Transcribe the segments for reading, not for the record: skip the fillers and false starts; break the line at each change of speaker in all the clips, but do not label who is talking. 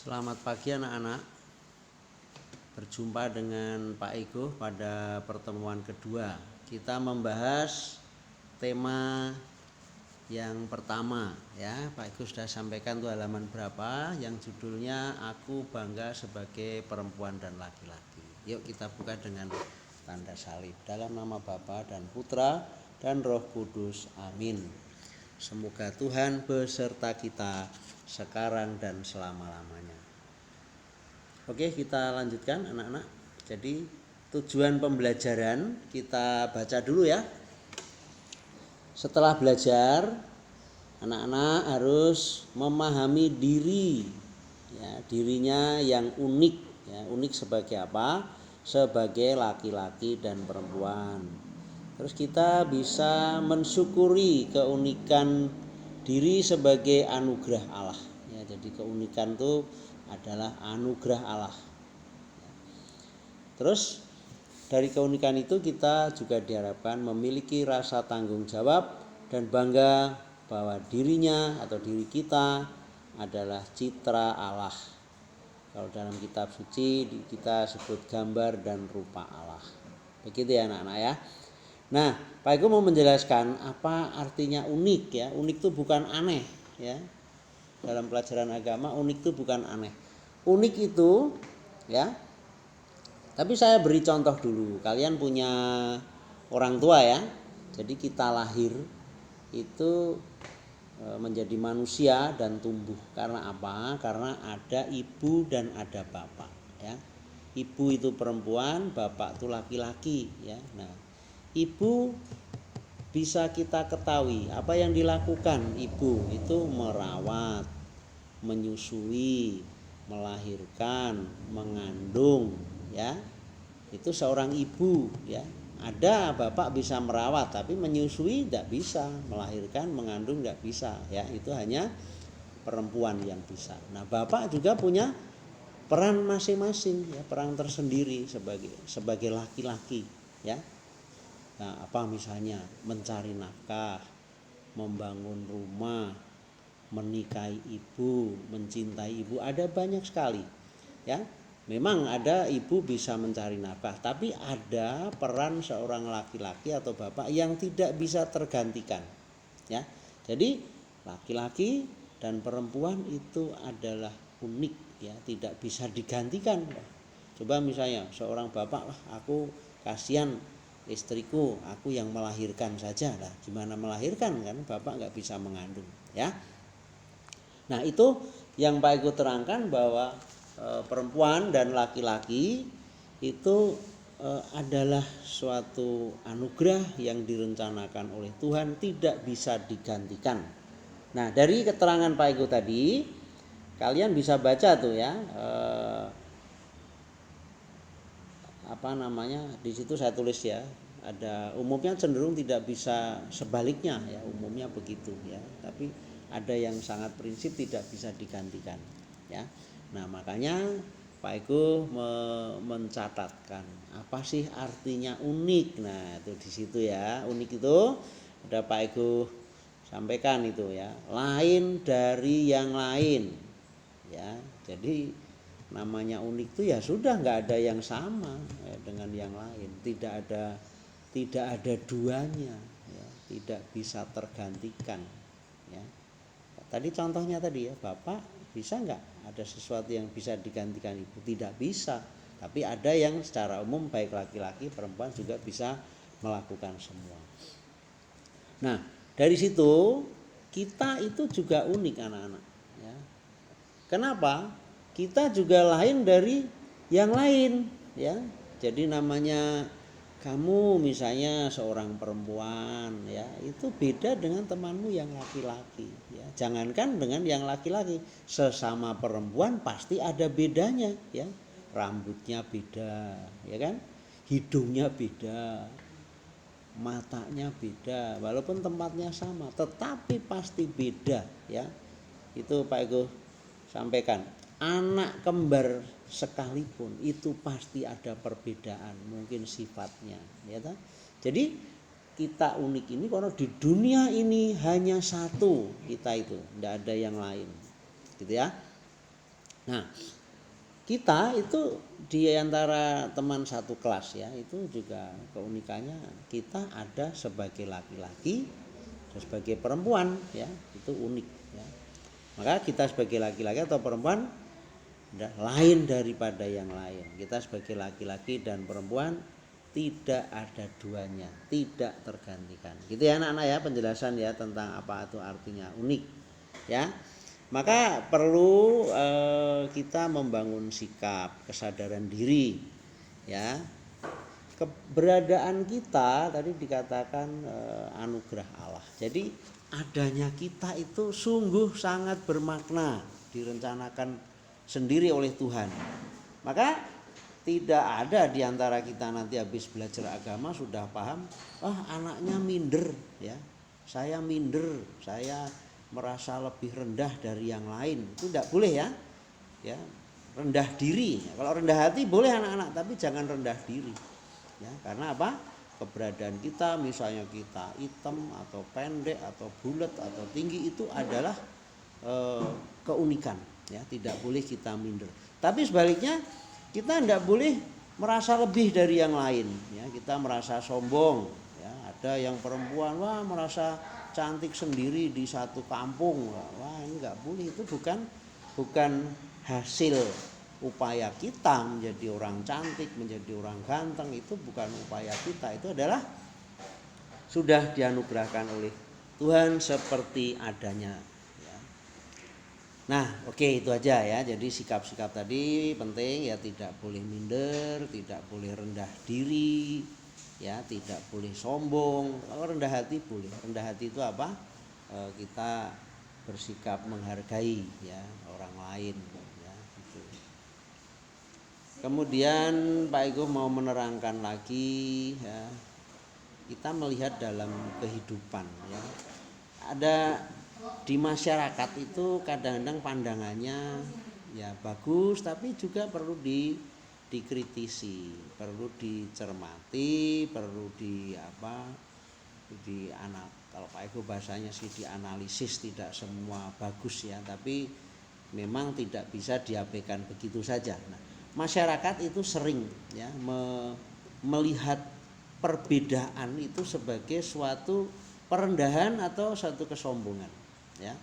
Selamat pagi anak-anak. Berjumpa dengan Pak Ego pada pertemuan kedua. Kita membahas tema yang pertama ya. Pak Ego sudah sampaikan tuh halaman berapa, yang judulnya Aku Bangga Sebagai Perempuan dan Laki-laki. Yuk kita buka dengan tanda salib. Dalam nama Bapa dan Putra dan Roh Kudus. Amin. Semoga Tuhan beserta kita sekarang dan selama-lamanya. Oke, kita lanjutkan anak-anak. Jadi tujuan pembelajaran kita baca dulu ya. Setelah belajar, anak-anak harus memahami diri ya, dirinya yang unik ya. Unik sebagai apa? Sebagai laki-laki dan perempuan. Terus kita bisa mensyukuri keunikan diri sebagai anugerah Allah ya. Jadi keunikan itu adalah anugerah Allah. Terus dari keunikan itu kita juga diharapkan memiliki rasa tanggung jawab dan bangga bahwa dirinya atau diri kita adalah citra Allah. Kalau dalam kitab suci kita sebut gambar dan rupa Allah. Begitu ya anak-anak ya. Nah, Pak Ego mau menjelaskan apa artinya unik ya. Unik itu bukan aneh ya. Dalam pelajaran agama unik itu bukan aneh. Unik itu ya. Tapi saya beri contoh dulu. Kalian punya orang tua ya. Jadi kita lahir itu menjadi manusia dan tumbuh karena apa? Karena ada ibu dan ada bapak ya. Ibu itu perempuan, bapak itu laki-laki ya. Nah, ibu bisa kita ketahui apa yang dilakukan ibu itu merawat, menyusui, melahirkan, mengandung ya. Itu seorang ibu ya. Ada bapak bisa merawat tapi menyusui tidak bisa, melahirkan, mengandung tidak bisa ya. Itu hanya perempuan yang bisa. Nah, bapak juga punya peran masing-masing ya, peran tersendiri sebagai laki-laki ya. Nah, apa misalnya mencari nafkah, membangun rumah, menikahi ibu, mencintai ibu, ada banyak sekali ya. Memang ada ibu bisa mencari nafkah, tapi ada peran seorang laki-laki atau bapak yang tidak bisa tergantikan ya. Jadi laki-laki dan perempuan itu adalah unik ya, tidak bisa digantikan. Coba misalnya seorang bapak, aku kasihan istriku, aku yang melahirkan saja lah. Gimana melahirkan kan bapak nggak bisa mengandung ya. Nah, itu yang Pak Ego terangkan bahwa perempuan dan laki-laki itu adalah suatu anugerah yang direncanakan oleh Tuhan, tidak bisa digantikan. Nah, dari keterangan Pak Ego tadi kalian bisa baca tuh ya, di situ saya tulis ya, ada umumnya cenderung tidak bisa sebaliknya ya, umumnya begitu ya, tapi ada yang sangat prinsip tidak bisa digantikan ya. Nah, makanya Pak Ego mencatatkan apa sih artinya unik. Nah, itu di situ ya. Unik itu ada Pak Ego sampaikan itu ya, lain dari yang lain ya. Jadi namanya unik itu ya sudah, nggak ada yang sama ya dengan yang lain, tidak ada duanya ya, tidak bisa tergantikan ya. Tadi contohnya tadi ya, bapak bisa nggak ada sesuatu yang bisa digantikan ibu? Tidak bisa. Tapi ada yang secara umum baik laki-laki perempuan juga bisa melakukan semua. Nah, dari situ kita itu juga unik anak-anak ya. Kenapa? Kita juga lain dari yang lain ya. Jadi namanya kamu misalnya seorang perempuan ya, itu beda dengan temanmu yang laki-laki ya. Jangankan dengan yang laki-laki, sesama perempuan pasti ada bedanya ya. Rambutnya beda ya kan, hidungnya beda, matanya beda, walaupun tempatnya sama tetapi pasti beda ya. Itu Pak Ego sampaikan, anak kembar sekalipun itu pasti ada perbedaan mungkin sifatnya ya kan? Jadi kita unik ini karena di dunia ini hanya satu kita, itu tidak ada yang lain gitu ya. Nah, kita itu di antara teman satu kelas ya, itu juga keunikannya kita ada sebagai laki-laki dan sebagai perempuan ya, itu unik ya. Maka kita sebagai laki-laki atau perempuan lain daripada yang lain. Kita sebagai laki-laki dan perempuan tidak ada duanya, tidak tergantikan. Gitu ya anak-anak ya, penjelasan ya tentang apa itu artinya unik ya. Maka perlu kita membangun sikap kesadaran diri ya. Keberadaan kita tadi dikatakan anugerah Allah. Jadi adanya kita itu sungguh sangat bermakna, direncanakan sendiri oleh Tuhan. Maka tidak ada di antara kita nanti habis belajar agama sudah paham, anaknya minder ya. Saya minder, saya merasa lebih rendah dari yang lain. Itu tidak boleh ya. Ya, rendah diri. Kalau rendah hati boleh anak-anak, tapi jangan rendah diri. Ya, karena apa? Keberadaan kita, misalnya kita hitam atau pendek atau bulat atau tinggi, itu adalah keunikan. Ya, tidak boleh kita minder. Tapi sebaliknya kita tidak boleh merasa lebih dari yang lain. Ya, kita merasa sombong. Ya, ada yang perempuan merasa cantik sendiri di satu kampung. Ini nggak boleh. Itu bukan hasil upaya kita menjadi orang cantik, menjadi orang ganteng. Itu bukan upaya kita. Itu adalah sudah dianugerahkan oleh Tuhan seperti adanya. Nah, oke, itu aja ya. Jadi sikap-sikap tadi penting ya, tidak boleh minder, tidak boleh rendah diri, ya, tidak boleh sombong. Kalau rendah hati boleh. Rendah hati itu apa? Kita bersikap menghargai ya orang lain ya, gitu. Kemudian Pak Ego mau menerangkan lagi ya. Kita melihat dalam kehidupan ya. Ada di masyarakat itu kadang-kadang pandangannya ya bagus, tapi juga perlu dikritisi, perlu dicermati, perlu kalau Pak Ego bahasanya sih dianalisis. Tidak semua bagus ya, tapi memang tidak bisa diabaikan begitu saja. Nah, masyarakat itu sering ya melihat perbedaan itu sebagai suatu perendahan atau suatu kesombongan ya.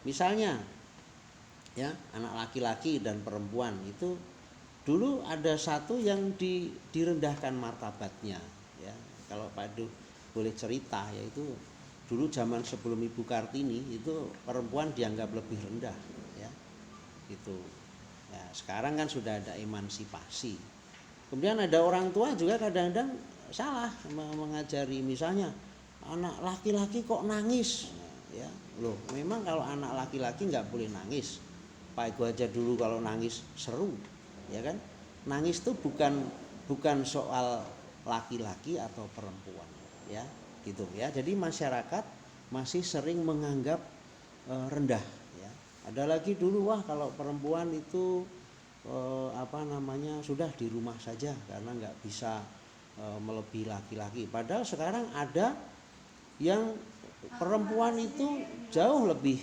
Misalnya ya, anak laki-laki dan perempuan itu dulu ada satu yang direndahkan martabatnya ya. Kalau Pak Edo boleh cerita, yaitu dulu zaman sebelum Ibu Kartini itu perempuan dianggap lebih rendah ya. Itu ya, sekarang kan sudah ada emansipasi. Kemudian ada orang tua juga kadang-kadang salah mengajari, misalnya anak laki-laki kok nangis ya. Loh, memang kalau anak laki-laki nggak boleh nangis. Pak Ego aja dulu kalau nangis seru ya kan. Nangis itu bukan soal laki-laki atau perempuan ya, gitu ya. Jadi masyarakat masih sering menganggap rendah ya. Ada lagi dulu kalau perempuan itu sudah di rumah saja karena nggak bisa melebihi laki-laki. Padahal sekarang ada yang perempuan itu jauh lebih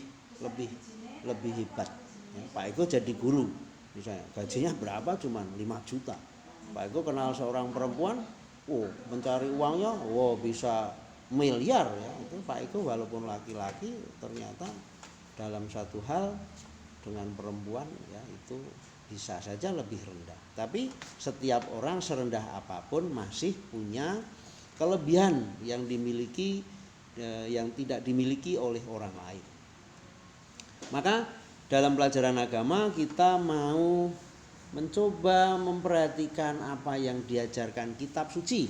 hebat ya. Pak Ego jadi guru misalnya, gajinya berapa, cuman 5 juta. Pak Ego kenal seorang perempuan, mencari uangnya bisa miliar ya. Itu Pak Ego walaupun laki-laki ternyata dalam satu hal dengan perempuan ya itu bisa saja lebih rendah. Tapi setiap orang serendah apapun masih punya kelebihan yang dimiliki yang tidak dimiliki oleh orang lain. Maka dalam pelajaran agama kita mau mencoba memperhatikan apa yang diajarkan kitab suci.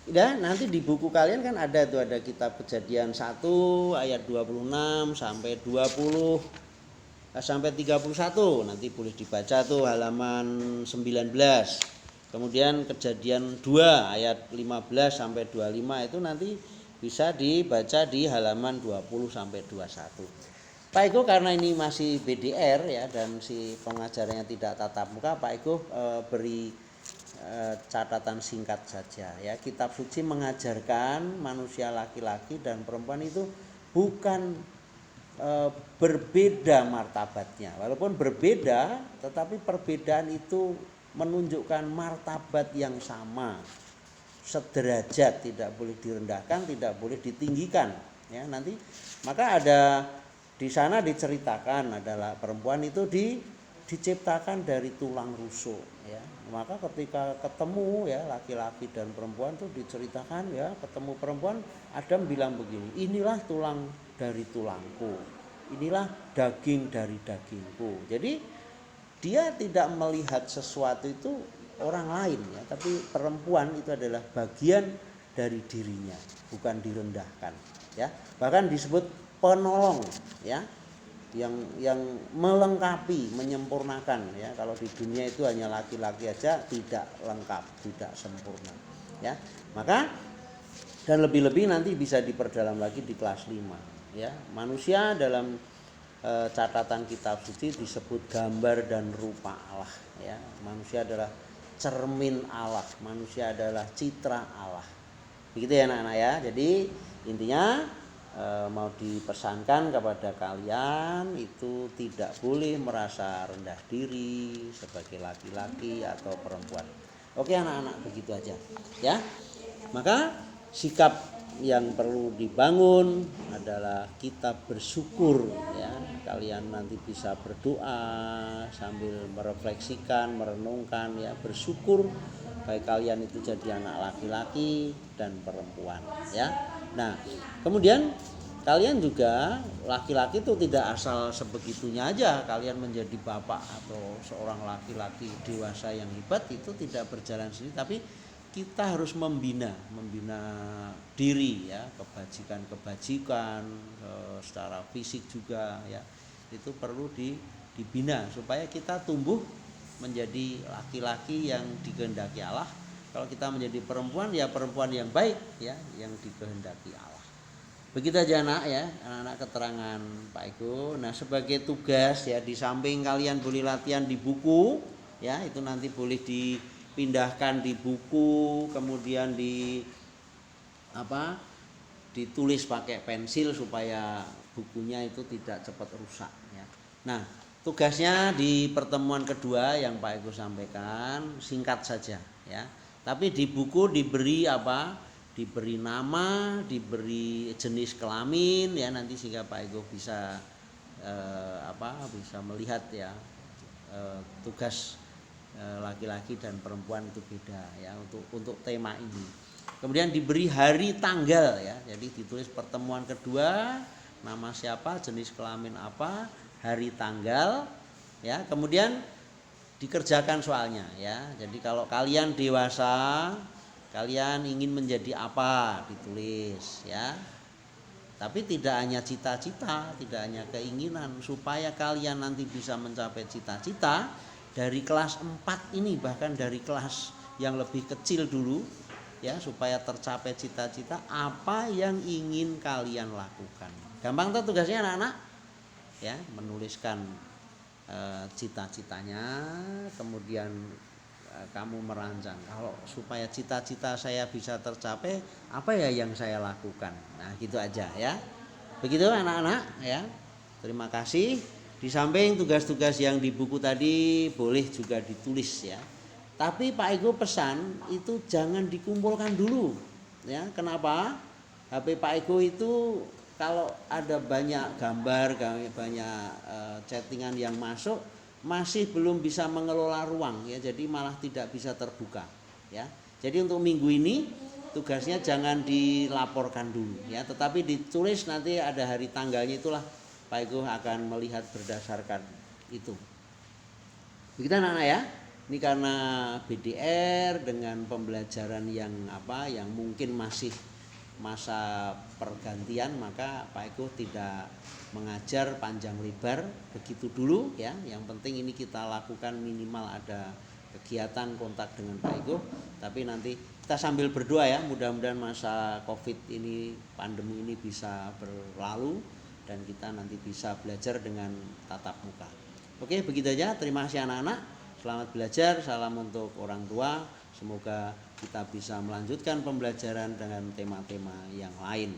Dan nanti di buku kalian kan ada kitab Kejadian 1 ayat 26 sampai 20 sampai 31. Nanti boleh dibaca tuh halaman 19. Kemudian Kejadian 2 ayat 15 sampai 25 itu nanti bisa dibaca di halaman 20 sampai 21. Pak Ego karena ini masih BDR ya dan si pengajarannya tidak tatap muka, Pak Ego beri catatan singkat saja ya. Kitab suci mengajarkan manusia laki-laki dan perempuan itu bukan berbeda martabatnya. Walaupun berbeda, tetapi perbedaan itu menunjukkan martabat yang sama, sederajat, tidak boleh direndahkan, tidak boleh ditinggikan. Ya, nanti maka ada di sana diceritakan adalah perempuan itu diciptakan dari tulang rusuk. Ya, maka ketika ketemu ya laki-laki dan perempuan itu diceritakan ya ketemu perempuan, Adam bilang begini, inilah tulang dari tulangku, inilah daging dari dagingku. Jadi dia tidak melihat sesuatu itu orang lain ya, tapi perempuan itu adalah bagian dari dirinya, bukan direndahkan ya. Bahkan disebut penolong ya, yang melengkapi, menyempurnakan ya. Kalau di dunia itu hanya laki-laki aja tidak lengkap, tidak sempurna ya. Maka dan lebih-lebih nanti bisa diperdalam lagi di kelas 5 ya. Manusia dalam catatan kitab suci disebut gambar dan rupa Allah ya. Manusia adalah cermin Allah, manusia adalah citra Allah. Begitu ya anak-anak ya. Jadi intinya mau dipesankan kepada kalian itu tidak boleh merasa rendah diri sebagai laki-laki atau perempuan. Oke anak-anak, begitu aja ya. Maka sikap yang perlu dibangun adalah kita bersyukur ya. Kalian nanti bisa berdoa sambil merefleksikan, merenungkan ya, bersyukur baik kalian itu jadi anak laki-laki dan perempuan ya. Nah, kemudian kalian juga laki-laki itu tidak asal sebegitunya aja kalian menjadi bapak atau seorang laki-laki dewasa yang hebat, itu tidak berjalan sendiri, tapi kita harus membina diri ya, kebajikan secara fisik juga ya, itu perlu dibina supaya kita tumbuh menjadi laki-laki yang dikehendaki Allah. Kalau kita menjadi perempuan ya perempuan yang baik ya, yang dikehendaki Allah. Begitu aja anak ya, anak-anak keterangan Pak Eko. Nah sebagai tugas ya, di samping kalian boleh latihan di buku ya, itu nanti boleh dipindahkan di buku, kemudian ditulis pakai pensil supaya bukunya itu tidak cepat rusak ya. Nah tugasnya di pertemuan kedua yang Pak Eko sampaikan singkat saja ya, tapi di buku diberi diberi nama, diberi jenis kelamin ya, nanti sehingga Pak Eko bisa bisa melihat ya tugas laki-laki dan perempuan itu beda ya untuk tema ini. Kemudian diberi hari tanggal ya, jadi ditulis pertemuan kedua, nama siapa, jenis kelamin apa, hari tanggal ya. Kemudian dikerjakan soalnya ya. Jadi kalau kalian dewasa, kalian ingin menjadi apa, ditulis ya. Tapi tidak hanya cita-cita, tidak hanya keinginan, supaya kalian nanti bisa mencapai cita-cita dari kelas 4 ini, bahkan dari kelas yang lebih kecil dulu ya, supaya tercapai cita-cita apa yang ingin kalian lakukan. Gampang tuh tugasnya anak-anak ya, menuliskan cita-citanya, kemudian kamu merancang kalau supaya cita-cita saya bisa tercapai apa ya yang saya lakukan. Nah gitu aja ya, begitu anak-anak ya. Terima kasih. Di samping tugas-tugas yang di buku tadi boleh juga ditulis ya, tapi Pak Eko pesan itu jangan dikumpulkan dulu ya. Kenapa? HP Pak Eko itu kalau ada banyak gambar, banyak chattingan yang masuk, masih belum bisa mengelola ruang ya, jadi malah tidak bisa terbuka ya. Jadi untuk minggu ini tugasnya jangan dilaporkan dulu ya, tetapi ditulis, nanti ada hari tanggalnya, itulah Pak Eko akan melihat berdasarkan itu. Begitu anak-anak ya. Ini karena BDR dengan pembelajaran yang mungkin masih masa pergantian, maka Pak Eko tidak mengajar panjang lebar begitu dulu ya. Yang penting ini kita lakukan minimal ada kegiatan kontak dengan Pak Eko. Tapi nanti kita sambil berdoa ya, mudah-mudahan masa Covid ini, pandemi ini bisa berlalu dan kita nanti bisa belajar dengan tatap muka. Oke, begitu aja. Terima kasih anak-anak. Selamat belajar. Salam untuk orang tua. Semoga kita bisa melanjutkan pembelajaran dengan tema-tema yang lain.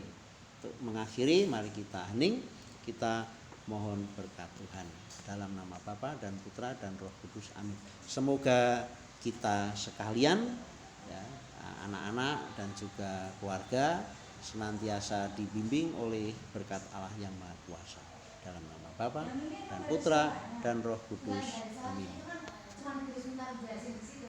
Untuk mengakhiri, mari kita hening. kita mohon berkat Tuhan. Dalam nama Bapa dan Putra dan Roh Kudus, amin. Semoga kita sekalian, ya, anak-anak dan juga keluarga senantiasa dibimbing oleh berkat Allah yang Maha Kuasa. Dalam nama Bapa dan Putra dan Roh Kudus, amin.